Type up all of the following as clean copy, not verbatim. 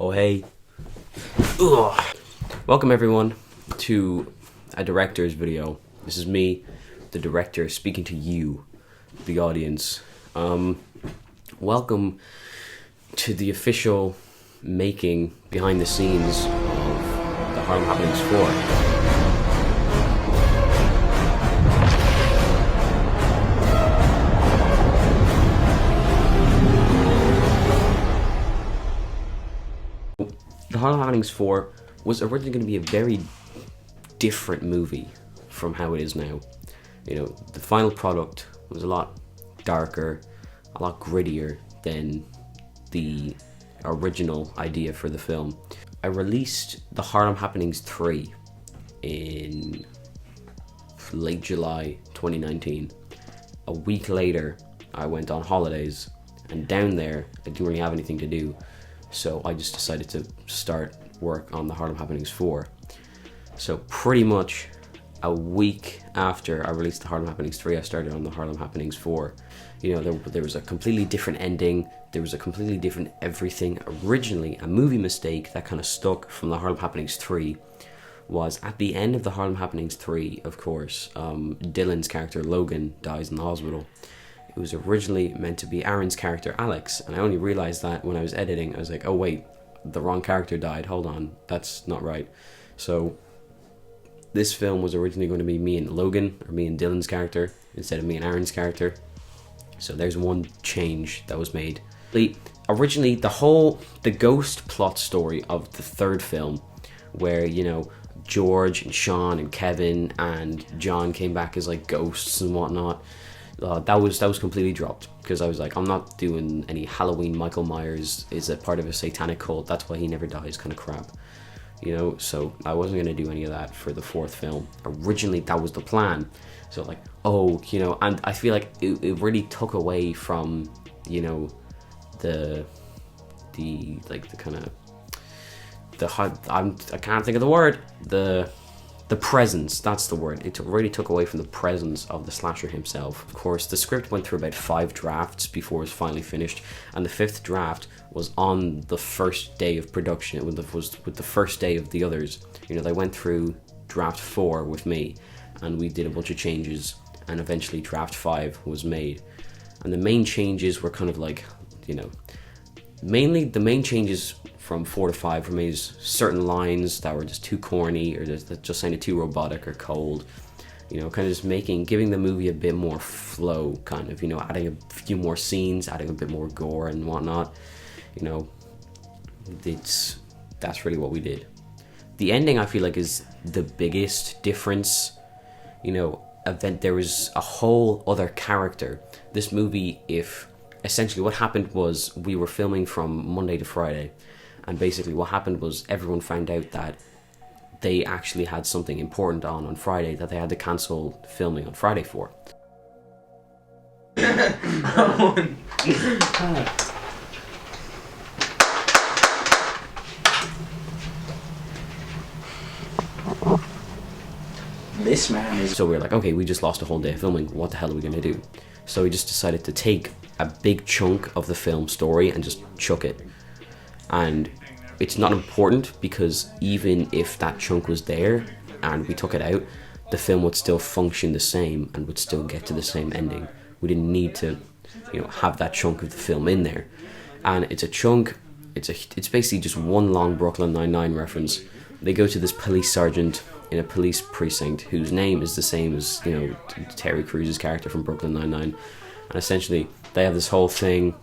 Oh hey. Ugh. Welcome everyone to a director's video. This is me, the director, speaking to you, the audience. Welcome to the official making behind the scenes of the Harlem Happenings 4. The Harlem Happenings 4 was originally going to be a very different movie from how it is now. You know, the final product was a lot darker, a lot grittier than the original idea for the film. I released the Harlem Happenings 3 in late July 2019. A week later, I went on holidays, and down there, I didn't really have anything to do. So I just decided to start work on the Harlem Happenings 4. So pretty much a week after I released the Harlem Happenings 3, I started on the Harlem Happenings 4. You know, there was a completely different ending, there was a completely different everything. Originally, a movie mistake that kind of stuck from the Harlem Happenings 3 was at the end of the Harlem Happenings 3, of course, Dylan's character Logan dies in the hospital. It was originally meant to be Aaron's character, Alex, and I only realized that when I was editing. I was like, oh wait, the wrong character died, hold on, that's not right. So this film was originally going to be me and Logan, or me and Dylan's character, instead of me and Aaron's character. So there's one change that was made. Originally, the ghost plot story of the third film, where, you know, George and Sean and Kevin and John came back as like ghosts and whatnot, that was completely dropped, because I was like, I'm not doing any Halloween Michael Myers is a part of a satanic cult, that's why he never dies kind of crap, you know. So I wasn't going to do any of that for the fourth film. Originally that was the plan. So like, oh, you know, and I feel like it really took away from, you know, I can't think of the word, the presence, that's the word. It really took away from the presence of the slasher himself. Of course, the script went through about 5 drafts before it was finally finished, and the 5th draft was on the first day of production. It was with the first day of the others. You know, they went through draft 4 with me, and we did a bunch of changes, and eventually draft 5 was made. And the main changes were kind of like, you know, mainly the main changes from 4 to 5 for me is certain lines that were just too corny, or just sounded too robotic or cold. You know, kind of just giving the movie a bit more flow, kind of, you know, adding a few more scenes, adding a bit more gore and whatnot. You know, that's really what we did. The ending, I feel like, is the biggest difference. You know, there was a whole other character. This movie, essentially what happened was we were filming from Monday to Friday, and basically what happened was everyone found out that they actually had something important on Friday that they had to cancel filming on Friday for. This man is... So we were like, okay, we just lost a whole day of filming, what the hell are we going to do? So we just decided to take a big chunk of the film story and just chuck it. And it's not important, because even if that chunk was there and we took it out, the film would still function the same and would still get to the same ending. We didn't need to, you know, have that chunk of the film in there. And it's a chunk, it's basically just one long Brooklyn Nine-Nine reference. They go to this police sergeant in a police precinct whose name is the same as, you know, Terry Crews's character from Brooklyn Nine-Nine. And essentially they have this whole thing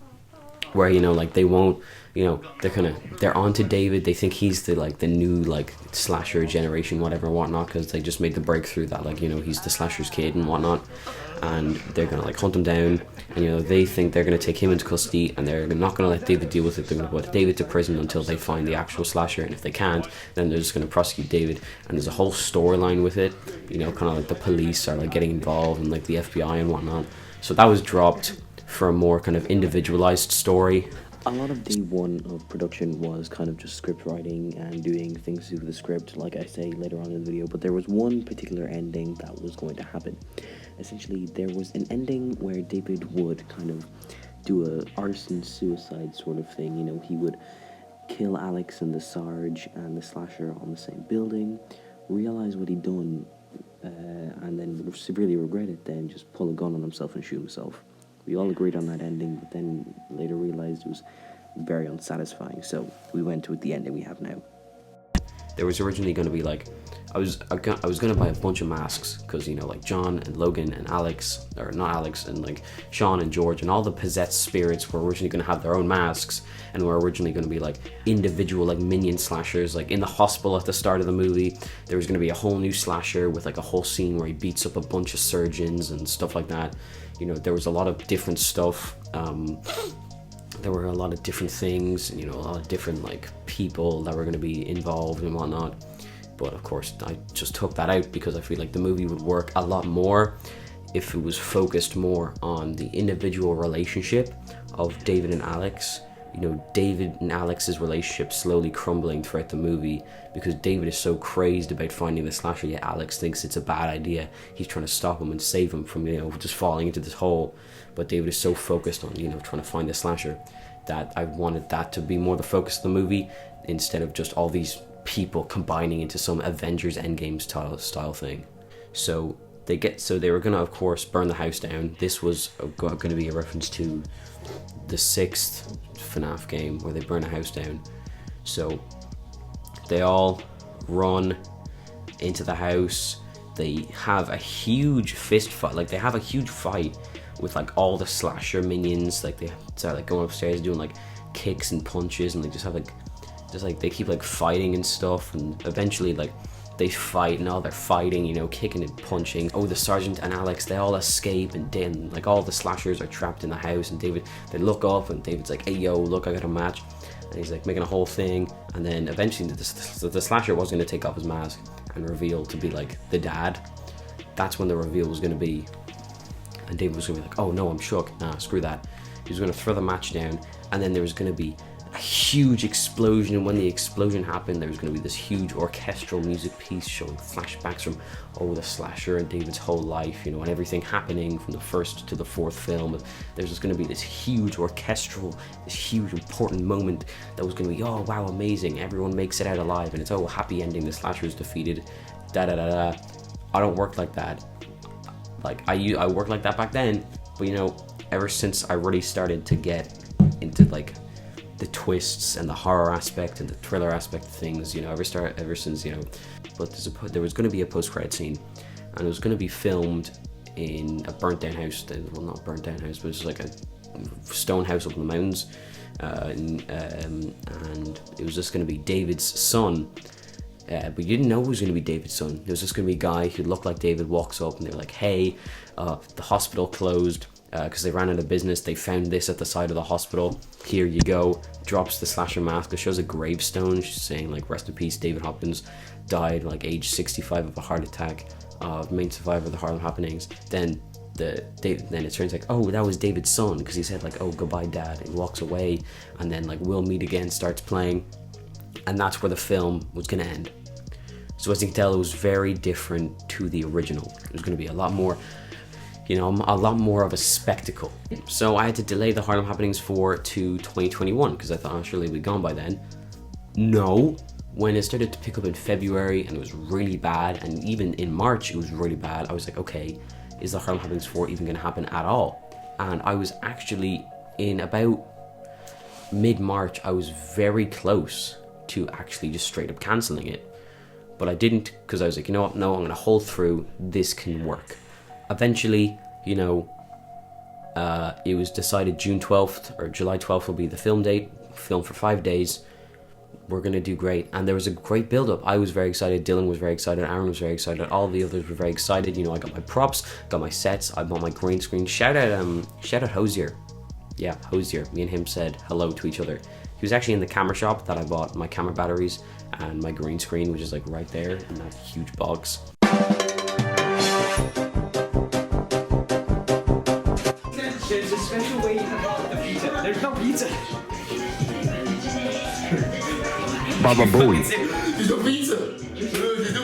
where, you know, like, they won't, you know, they're onto David. They think he's the new, like, slasher generation, whatever and whatnot, because they just made the breakthrough that, like, you know, he's the slasher's kid and whatnot, and they're gonna, like, hunt him down, and, you know, they think they're gonna take him into custody, and they're not gonna let David deal with it. They're gonna put David to prison until they find the actual slasher, and if they can't, then they're just gonna prosecute David. And there's a whole storyline with it, you know, kind of like the police are, like, getting involved, and, like, the FBI and whatnot. So that was dropped for a more kind of individualized story. A lot of day one of production was kind of just script writing and doing things to the script, like I say later on in the video, but there was one particular ending that was going to happen. Essentially, there was an ending where David would kind of do a arson suicide sort of thing. You know, he would kill Alex and the Sarge and the Slasher on the same building, realize what he'd done, and then severely regret it, then just pull a gun on himself and shoot himself. We all agreed on that ending, but then later realized it was very unsatisfying, so we went with the ending we have now. There was originally going to be like, I was going to buy a bunch of masks because, you know, like John and Logan and Alex, or not Alex, and like Sean and George and all the possessed spirits were originally going to have their own masks, and were originally going to be like individual like minion slashers. Like in the hospital at the start of the movie, there was going to be a whole new slasher with like a whole scene where he beats up a bunch of surgeons and stuff like that. You know, there was a lot of different stuff. There were a lot of different things, you know, a lot of different like people that were going to be involved and whatnot. But of course, I just took that out because I feel like the movie would work a lot more if it was focused more on the individual relationship of David and Alex. You know, David and Alex's relationship slowly crumbling throughout the movie because David is so crazed about finding the slasher, yet Alex thinks it's a bad idea. He's trying to stop him and save him from, you know, just falling into this hole. But David is so focused on, you know, trying to find the slasher that I wanted that to be more the focus of the movie instead of just all these people combining into some Avengers Endgame style thing. So they were gonna, of course, burn the house down. This was going to be a reference to the 6th FNAF game where they burn a house down. So they all run into the house. They have a huge fist fight. Like they have a huge fight with like all the slasher minions. Like they start like going upstairs doing like kicks and punches, and they just have like they keep like fighting and stuff, and eventually like they fight, and all they're fighting, you know, kicking and punching. Oh, the sergeant and Alex, they all escape, and then like all the slashers are trapped in the house, and David, they look up, and David's like, hey yo, look, I got a match, and he's like making a whole thing, and then eventually the slasher was going to take off his mask and reveal to be like the dad. That's when the reveal was going to be, and David was going to be like, oh no, I'm shook, nah, screw that. He was going to throw the match down, and then there was going to be a huge explosion, and when the explosion happened, there was going to be this huge orchestral music piece showing flashbacks from the slasher and David's whole life, you know, and everything happening from the 1st to the 4th film. There's just going to be this huge orchestral, this huge important moment that was going to be, oh wow, amazing, everyone makes it out alive, and it's, oh, happy ending, the slasher is defeated, da da da da. I don't work like that. Like I worked like that back then, but you know, ever since I really started to get into like the twists and the horror aspect and the thriller aspect of things, you know, ever since, you know, but there was going to be a post-credit scene, and it was going to be filmed in a burnt down house. Well, not burnt down house, but it's like a stone house up in the mountains, and it was just going to be David's son. But you didn't know it was going to be David's son. It was just going to be a guy who looked like David, walks up, and they were like, hey, the hospital closed because they ran out of business. They found this at the side of the hospital. Here you go. Drops the slasher mask. It shows a gravestone. She's saying like, rest in peace, David Hopkins died like age 65 of a heart attack. Main survivor of the Harlem happenings. Then it turns like, oh, that was David's son, because he said like, oh, goodbye dad, and he walks away, and then like We'll Meet Again starts playing, and that's where the film was going to end. So as you can tell, it was very different to the original. It was going to be a lot more, you know, a lot more of a spectacle. So I had to delay the Harlem Happenings 4 to 2021 because I thought, oh, surely we'd gone by then. No. When it started to pick up in February and it was really bad, and even in March it was really bad, I was like, okay, is the Harlem Happenings 4 even going to happen at all? And I was actually, in about mid-March, I was very close to actually just straight up cancelling it. But I didn't, because I was like, you know what, no, I'm going to hold through, this can work. Eventually, you know, it was decided June 12th or July 12th will be the film date, film for 5 days. We're going to do great. And there was a great build-up. I was very excited, Dylan was very excited, Aaron was very excited, all the others were very excited. You know, I got my props, got my sets, I bought my green screen. Shout out Hosier. Yeah, Hosier. Me and him said hello to each other. He was actually in the camera shop that I bought my camera batteries and my green screen, which is like right there in that huge box. There's a special way you have the pizza. There's no pizza. Baba Booey. There's no pizza.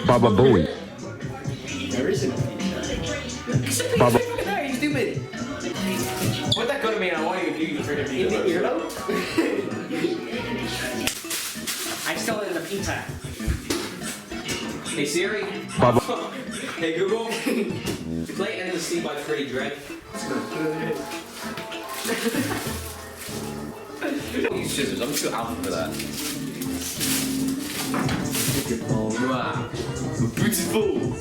Baba Booey. There isn't a pizza. Baba. Hey, you stupid. What that gonna mean? I want you to do for the pizza. In the earlobe? pizza. Hey Siri. Baba. Hey Google. Play Endless Sea by Freddie Dredd. Use scissors. I'm too alpha for that. Wow. Beautiful.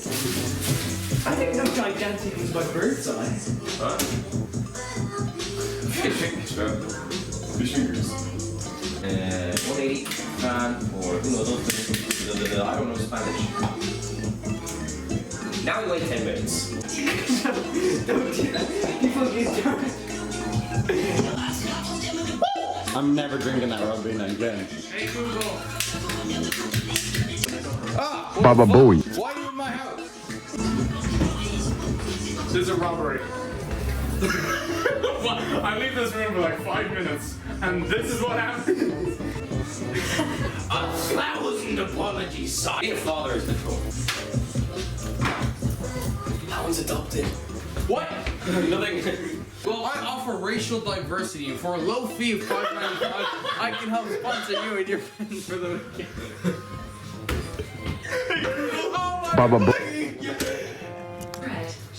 I think how gigantic was my bird's eye. Huh? Fish fingers, bro. Fish fingers. 180 fan or I don't know Spanish. Now we wait 10 minutes. Don't do that. People get drunk. I'm never drinking that rugby night again. Hey Google. Ah! Baba Booey. Why are you in my house? This is a robbery. I leave this room for like 5 minutes, and this is what happens. 1,000 apologies, son. Your father is the troll. That one's adopted. What? Nothing. Well, I offer racial diversity, and for a low fee of $5.95, I can help sponsor you and your friends for the weekend. Baba Booey.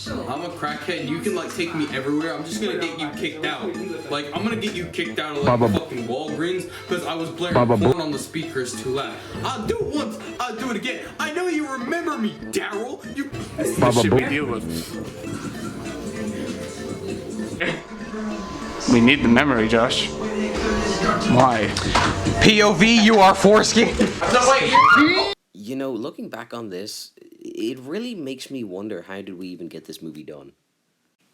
I'm a crackhead, and you can like take me everywhere. I'm just gonna get you kicked out. Like, I'm gonna get you kicked out of like Baba fucking Walgreens because I was blaring Baba porn on the speakers too loud. I'll do it once, I'll do it again. I know you remember me, Daryl. You. Baba Shit we Booey. deal with. We need the memory, Josh. Why? POV, you are foreskin. No, wait. You know, looking back on this, it really makes me wonder how did we even get this movie done?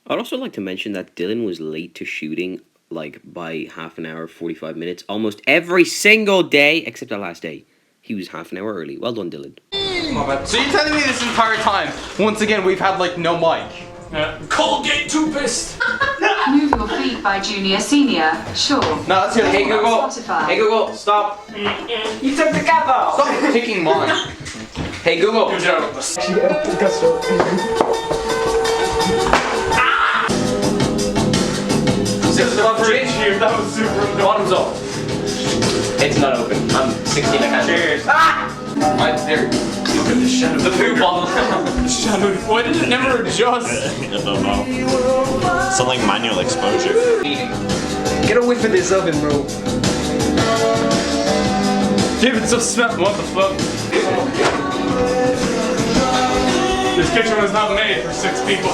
I'd also like to mention that Dylan was late to shooting, like, by half an hour, 45 minutes, almost every single day, except the last day. He was half an hour early. Well done, Dylan. So you're telling me this entire time, once again, we've had like no mic? Colgate toothpaste. Move Your Feet by Junior Senior. Sure. No, that's good. Hey Google. Spotify. Hey Google, stop. You took the cap off. Stop picking mine. Hey Google. Good job. That was super. Bottoms up. It's not open. I'm 16, I can't. Cheers. Right there. Look at the shadow. The poo bottle. Shadow. Why did it never adjust? I don't know. Something manual exposure. Get a whiff of this oven, bro. David, so smell. What the fuck? This kitchen was not made for 6 people.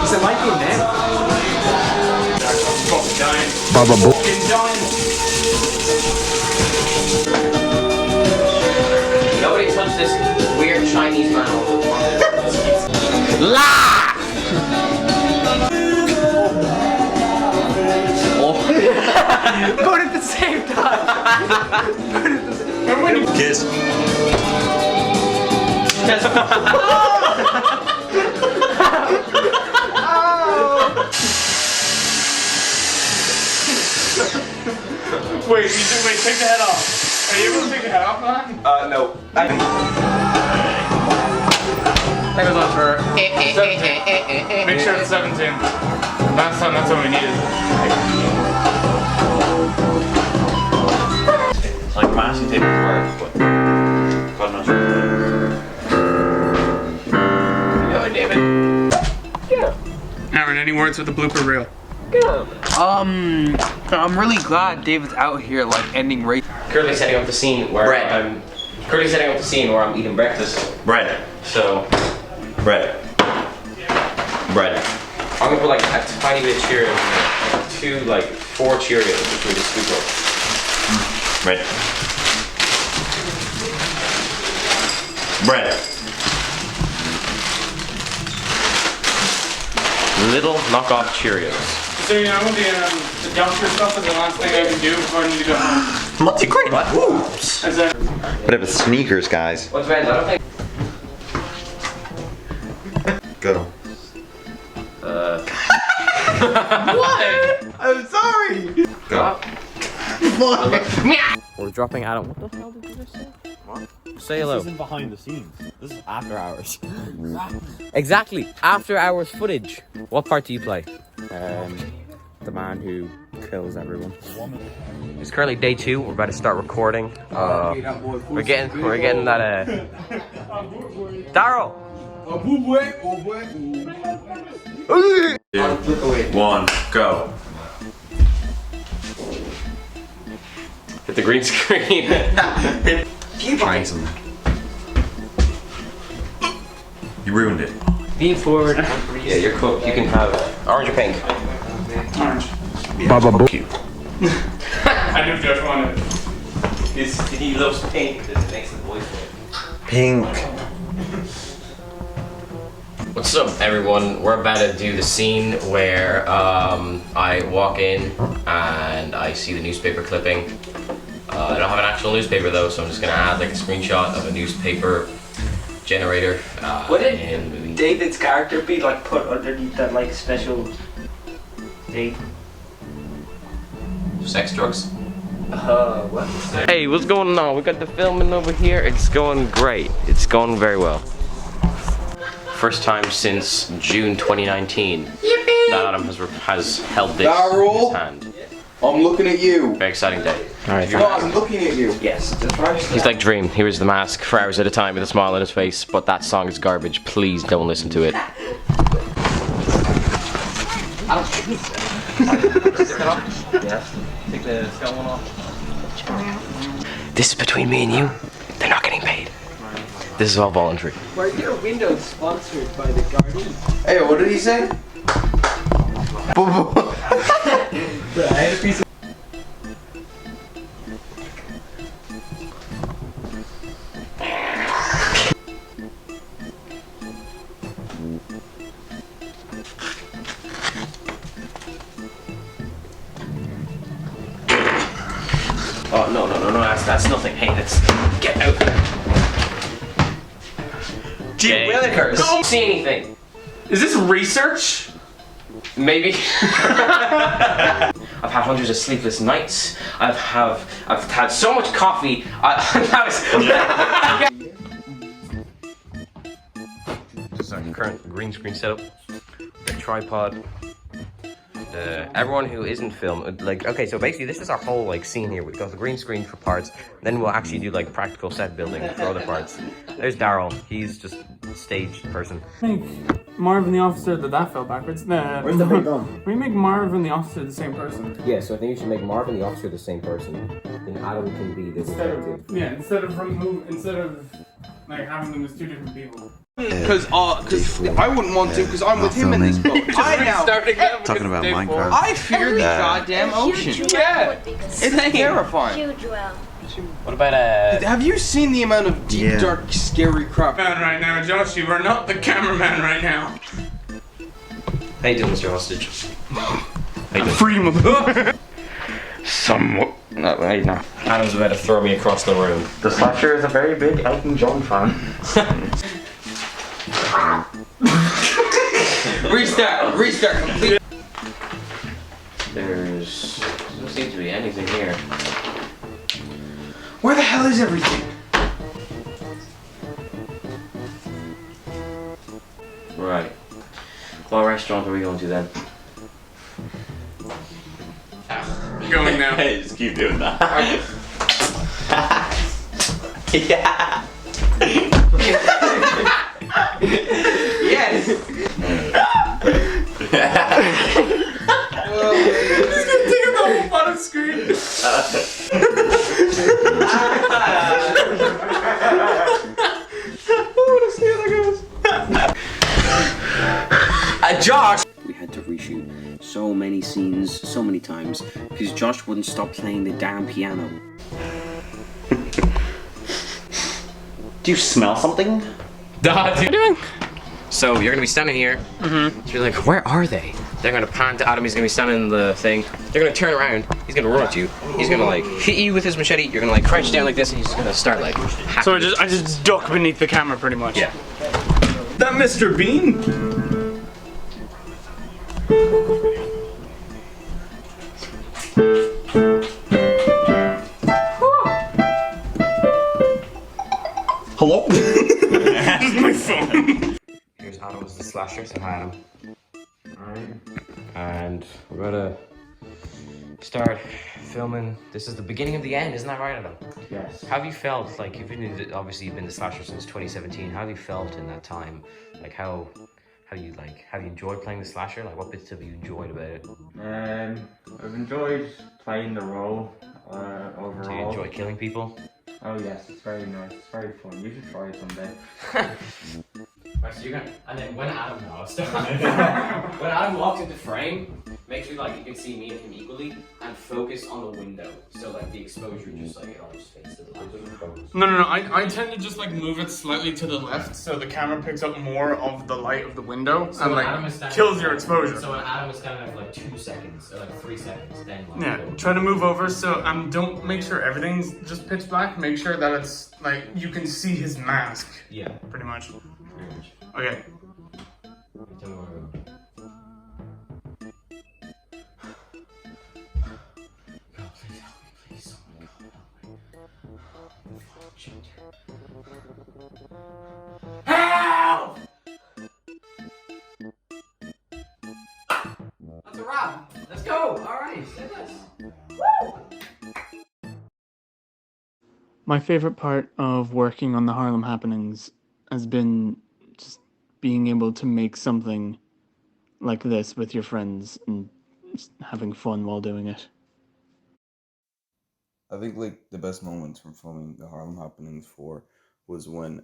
Is it like in there? Fucking dying. Baba Booey. Fucking dying. Nobody touch this weird Chinese man. Both at the same time. Kiss. Wait, take the head off. Are you able to take the head off, man? No. That goes on for. Make sure it's 17. Last time, that's what we needed. It's like masking tape at work, but God knows what it is. David. Aaron, any words with the blooper reel? I'm really glad David's out here, like, ending race. Currently setting up the scene where I'm eating breakfast. Bread. So Bread. Bread. I'm gonna put like a tiny bit of Cheerios, like 4 Cheerios between the scoop up. Bread. Bread. Little knockoff Cheerios. So, you know, the dumpster stuff is the last thing I can do before I need to go home. Multi-grain. Whoops. Is that Bit of a sneakers, guys. What's bad? I don't think. Go. What? I'm sorry! Go. We're dropping out of. What the hell did you just say? What? Say hello. This isn't behind the scenes. This is after hours. Exactly. After hours footage. What part do you play? The man who kills everyone. It's currently day 2. We're about to start recording. We're getting that. Daryl. 2, 1, go. Hit the green screen. Trying some. You ruined it. Lean forward. Yeah, you're cooked. You can have orange or pink. Orange. Baba cute. I knew Josh wanted it. He loves pink because it makes the voice weird. Pink. What's up, everyone? We're about to do the scene where I walk in and I see the newspaper clipping. I don't have an actual newspaper though, so I'm just gonna add like a screenshot of a newspaper generator. Would it David's character be like put underneath that like special thing? Sex, drugs. What? Hey, what's going on? We got the filming over here. It's going great. It's going very well. First time since June 2019 that Adam has held this in his hand. I'm looking at you. Very exciting day. Alright, I'm looking at you. Yes, that's right. He's like Dream. He wears the mask for hours at a time with a smile on his face, but that song is garbage. Please don't listen to it. Yes. Take the skull one off. This is between me and you. They're not getting paid. This is all voluntary. Were your windows sponsored by the Guardian? Hey, what did he say? I had a piece of Oh, no, that's nothing. Hey, let's get out. Gee Willikers! Don't see anything. Is this research? Maybe. I've had hundreds of sleepless nights. I've had so much coffee. This is our current green screen setup. The tripod. Everyone who isn't filmed, like, okay, so basically this is our whole like scene here. We've got the green screen for parts, then we'll actually do like practical set building for other parts. There's Daryl. He's just stage person. I think Marvin the Officer, that fell backwards. Where's the big gun? We make Marvin the Officer the same person. Yeah, so I think you should make Marvin the Officer the same person. Then Adam can be the detective. Instead of like having them as two different people. Because I wouldn't want to, because I'm with him in this boat. Talking about Minecraft. I fear the goddamn ocean. Yeah, it's terrifying. What about Have you seen the amount of deep, dark, scary crap? Man, right now, Josh, you are not the cameraman right now. How you doing, Mr. Hostage? Freedom of Somewhat. No, wait, no. Adam's about to throw me across the room. The Slasher is a very big Elton John fan. Restart complete. There doesn't seem to be anything here. Where the hell is everything? Right. What restaurant are we going to then? going now. Hey, just keep doing that. Yeah. Yes. It's gonna take up the whole bottom screen. Josh. We had to reshoot so many scenes, so many times, because Josh wouldn't stop playing the damn piano. Do you smell something? What are you doing? So you're gonna be standing here. So you're like, where are they? They're gonna pan to Adam. He's gonna be standing in the thing. They're gonna turn around. He's gonna run at you. He's gonna like hit you with his machete. You're gonna like crouch down like this, and he's gonna start like. So I just duck beneath the camera, pretty much. Yeah. That Mr. Bean? Hello? My phone. Here's Adam as the slasher. So hi, Adam. Alright. And we're gonna start filming. This is the beginning of the end, isn't that right, Adam? Yes. How have you felt? Like, obviously you've been the slasher since 2017. How have you felt in that time? Like, how do you like? Have you enjoyed playing the slasher? Like, what bits have you enjoyed about it? I've enjoyed playing the role overall. Do you enjoy killing people? Oh yes, it's very nice. It's very fun. You should try it someday. Right, so you're gonna, and then when Adam when Adam walks into frame, make sure like you can see me and him equally, and focus on the window. So like the exposure just like it almost fades to the left. No. I tend to just like move it slightly to the left so the camera picks up more of the light of the window and like kills your exposure. So when Adam is standing there for like 2 seconds or like 3 seconds, then like yeah, try to move over so don't make sure everything's just pitch black. Make sure that it's like you can see his mask. Yeah, pretty much. pretty much. Okay. Tell me where to go. God, please help me, please. Someone help me. Help! That's a wrap. Let's go. All right, say this. Woo! My favorite part of working on the Harlem Happenings has been just being able to make something like this with your friends and just having fun while doing it. I think like the best moments from filming the Harlem Happenings 4 was when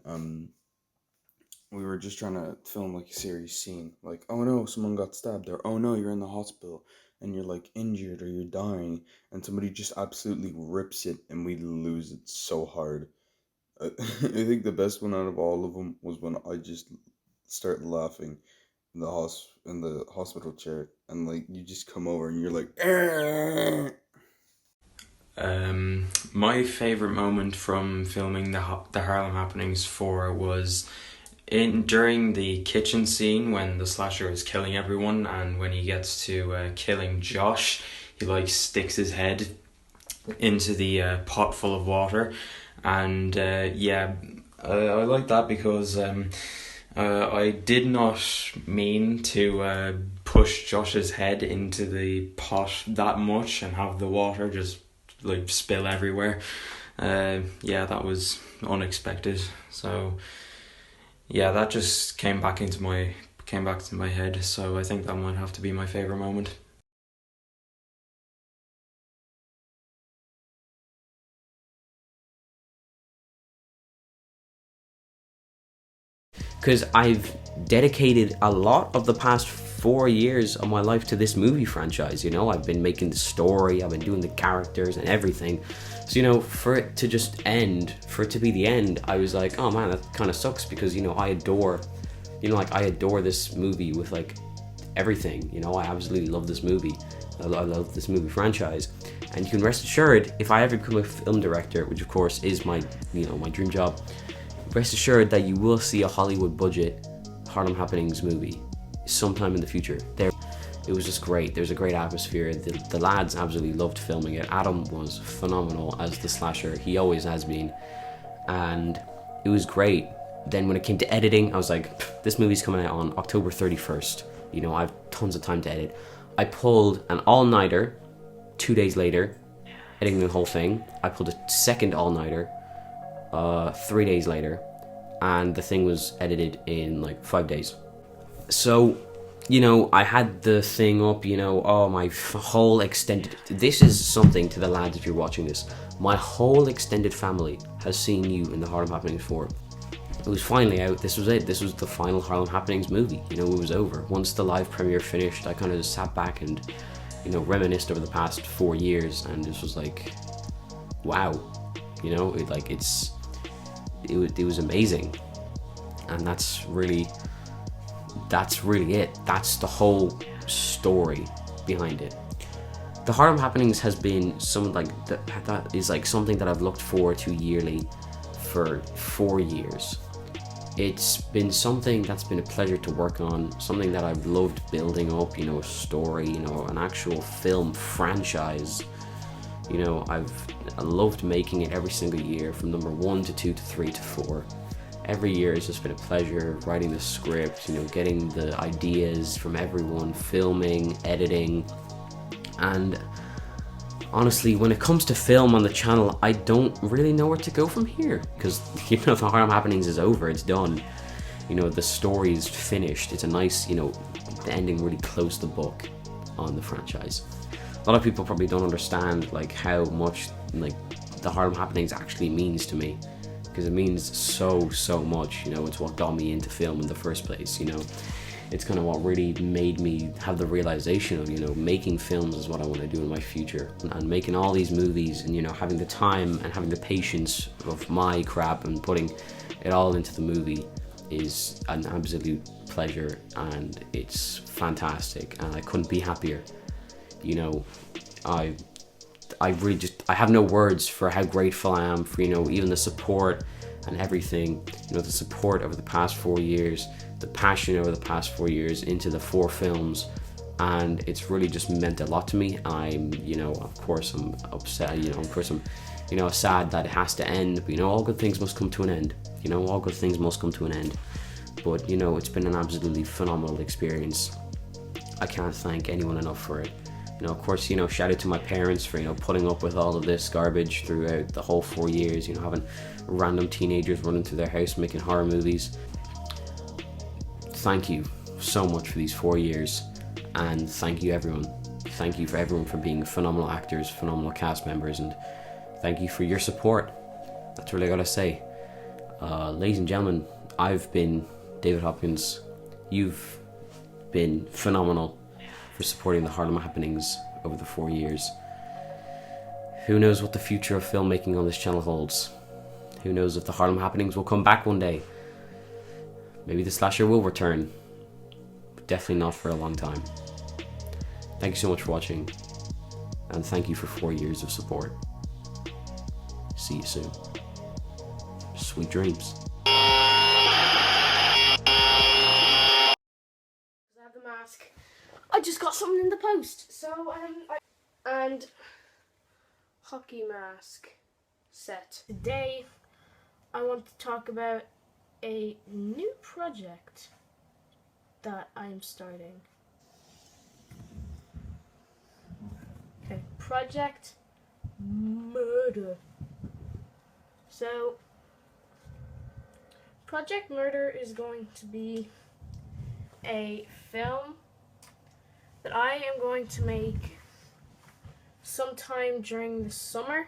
we were just trying to film like a serious scene, like, oh no, someone got stabbed, or oh no, you're in the hospital and you're like injured or you're dying, and somebody just absolutely rips it and we lose it so hard. I think the best one out of all of them was when I just started laughing in the hospital chair, and like you just come over and you're like, Argh! My favorite moment from filming the Harlem Happenings 4 was during the kitchen scene when the slasher is killing everyone, and when he gets to killing Josh, he like sticks his head into the pot full of water, and yeah, I like that because I did not mean to push Josh's head into the pot that much and have the water just like spill everywhere. Yeah, that was unexpected. So yeah, that just came back to my head. So I think that might have to be my favorite moment. Because I've dedicated a lot of the past 4 years of my life to this movie franchise, you know. I've been making the story, I've been doing the characters and everything. So, you know, for it to just end, for it to be the end, I was like, oh man, that kind of sucks, because, you know, I adore this movie with like everything, you know. I absolutely love this movie. I love this movie franchise. And you can rest assured, if I ever become a film director, which of course is my dream job, rest assured that you will see a Hollywood budget Harlem Happenings movie sometime in the future. It was just great. There's a great atmosphere. The lads absolutely loved filming it. Adam was phenomenal as the slasher. He always has been. And it was great. Then when it came to editing, I was like, this movie's coming out on October 31st. You know, I have tons of time to edit. I pulled an all-nighter 2 days later, editing the whole thing. I pulled a second all-nighter 3 days later, and the thing was edited in like 5 days. So, you know, I had the thing up, you know, my whole extended... This is something to the lads if you're watching this. My whole extended family has seen you in the Harlem Happenings 4. It was finally out. This was it. This was the final Harlem Happenings movie. You know, it was over. Once the live premiere finished, I kind of just sat back and, you know, reminisced over the past 4 years, and this was like, wow. You know, it was amazing. And that's really it. That's the whole story behind it. The Harlem Happenings has been that is like something that I've looked forward to yearly for 4 years. It's been something that's been a pleasure to work on, something that I've loved building up, you know, a story, you know, an actual film franchise. You know, I loved making it every single year, from number 1 to 2 to 3 to 4. Every year it's just been a pleasure writing the script, you know, getting the ideas from everyone, filming, editing, and honestly, when it comes to film on the channel, I don't really know where to go from here, because the Harlem Happenings is over, it's done. The story is finished. It's a nice, the ending really closed the book on the franchise. A lot of people probably don't understand how much the Harlem Happenings actually means to me, because it means so much. It's what got me into film in the first place. It's kind of what really made me have the realization of making films is what I want to do in my future, and making all these movies, and having the time and having the patience of my crap and putting it all into the movie is an absolute pleasure, and it's fantastic, and I couldn't be happier. I really I have no words for how grateful I am for even the support and everything, the support over the past 4 years, the passion over the past 4 years into the 4 films, and it's really just meant a lot to me. I'm of course I'm upset, of course I'm sad that it has to end, but all good things must come to an end. All good things must come to an end. But it's been an absolutely phenomenal experience. I can't thank anyone enough for it. Of course, shout out to my parents for putting up with all of this garbage throughout the whole 4 years. Having random teenagers running through their house making horror movies. Thank you so much for these 4 years, and thank you everyone. Thank you for everyone for being phenomenal actors, phenomenal cast members, and thank you for your support. That's what I gotta say. Ladies and gentlemen, I've been David Hopkins. You've been phenomenal for supporting the Harlem Happenings over the 4 years. Who knows what the future of filmmaking on this channel holds? Who knows if the Harlem Happenings will come back one day? Maybe the slasher will return, but definitely not for a long time. Thank you so much for watching, and thank you for 4 years of support. See you soon. Sweet dreams. The mask. I just got something in the post. So and hockey mask set. Today I want to talk about a new project that I am starting. Okay, Project Murder. So Project Murder is going to be a film that I am going to make sometime during the summer.